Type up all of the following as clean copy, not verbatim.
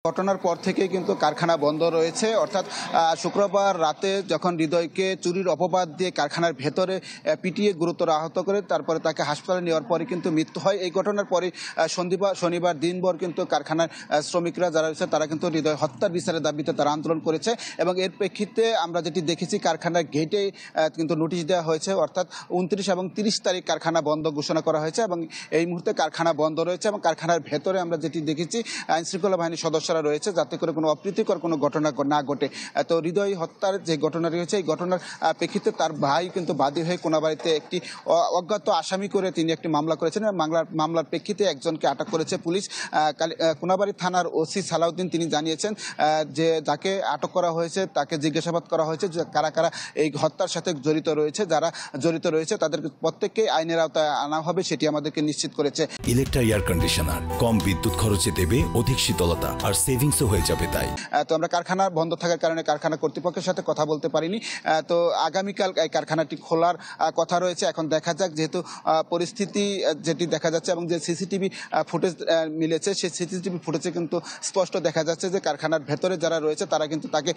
ঘটনার পর থেকেই কিন্তু কারখানা বন্ধ রয়েছে, অর্থাৎ শুক্রবার রাতে যখন হৃদয়কে চুরির অপবাদ দিয়ে কারখানার ভেতরে পিটিয়ে গুরুতর আহত করে তারপরে তাকে হাসপাতালে নেওয়ার পরে কিন্তু মৃত্যু হয়। এই ঘটনার পরে শনিবার দিনভর কিন্তু কারখানার শ্রমিকরা যারা রয়েছে তারা কিন্তু হৃদয় হত্যার বিচারের দাবিতে তারা আন্দোলন করেছে এবং এর প্রেক্ষিতে আমরা যেটি দেখেছি কারখানার গেটে কিন্তু নোটিশ দেওয়া হয়েছে, অর্থাৎ 29 এবং 30 তারিখ কারখানা বন্ধ ঘোষণা করা হয়েছে এবং এই মুহূর্তে কারখানা বন্ধ রয়েছে এবং কারখানার ভেতরে আমরা যেটি দেখেছি আইনশৃঙ্খলা বাহিনীর সদস্যরা রয়েছে যাতে করে কোনো অপ্রীতিকর কোনো ঘটনা না ঘটে। তো হৃদয় হত্যার যে ঘটনা রয়েছে এই ঘটনার প্রেক্ষিতে তার ভাই কিন্তু বাদী হয়ে কোনাবাড়িতে একটি অজ্ঞাত আসামি করে তিনি একটি মামলা করেছেন। মামলার প্রেক্ষিতে একজনকে আটক করেছে পুলিশ। কোনাবাড়ি থানার ওসি সালাউদ্দিন তিনি জানিয়েছেন যে যাকে আটক করা হয়েছে তাকে জিজ্ঞাসাবাদ করা হয়েছে যে কারা কারা এই হত্যার সাথে জড়িত রয়েছে, যারা জড়িত রয়েছে তাদের প্রত্যেককে আইনের আওতায় আনা হবে সেটি আমাদেরকে নিশ্চিত করেছে। ইলেকট্রা এয়ার কন্ডিশনার কম বিদ্যুৎ খরচে দেবে অধিক শীতলতা আর সেভিংসও হয়ে যাবে। তাই তো আমরা কারখানা বন্ধ থাকার কারণে কারখানা কর্তৃপক্ষের সাথে কথা বলতে পারিনি। তো আগামীকাল এই কারখানাটি খোলার কথা রয়েছে। এখন দেখা যাক, যেহেতু পরিস্থিতি যেটি দেখা যাচ্ছে এবং যে সিসিটিভি ফুটেজ মিলেছে সেই সিসিটিভি ফুটেজে কিন্তু স্পষ্ট দেখা যাচ্ছে যে কারখানার ভেতরে যারা রয়েছে তারা কিন্তু তাকে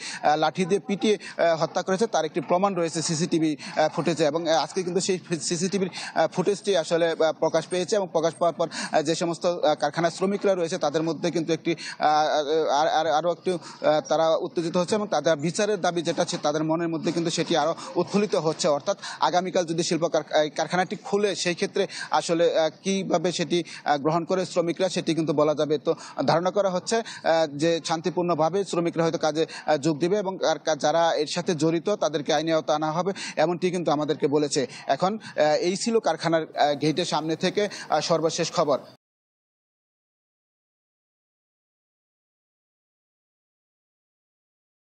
লাঠি দিয়ে পিটিয়ে হত্যা করেছে, তার একটি প্রমাণ রয়েছে সিসিটিভি ফুটেজে। এবং আজকে কিন্তু সেই সিসিটিভির ফুটেজটি আসলে প্রকাশ পেয়েছে এবং প্রকাশ পাওয়ার পর যে সমস্ত কারখানার শ্রমিকরা রয়েছে তাদের মধ্যে কিন্তু একটি আরও একটু তারা উত্তেজিত হচ্ছে এবং তাদের বিচারের দাবি যেটা আছে তাদের মনের মধ্যে কিন্তু সেটি আরও উৎফুল্লিত হচ্ছে। অর্থাৎ আগামীকাল যদি শিল্প কারখানাটি খুলে সেই ক্ষেত্রে আসলে কিভাবে সেটি গ্রহণ করে শ্রমিকরা সেটি কিন্তু বলা যাবে। তো ধারণা করা হচ্ছে যে শান্তিপূর্ণভাবে শ্রমিকরা হয়তো কাজে যোগ দিবে এবং যারা এর সাথে জড়িত তাদেরকে আইনের আওতায় আনা হবে এমনটি কিন্তু আমাদেরকে বলেছে। এখন এই ছিল কারখানার গেটের সামনে থেকে সর্বশেষ খবর।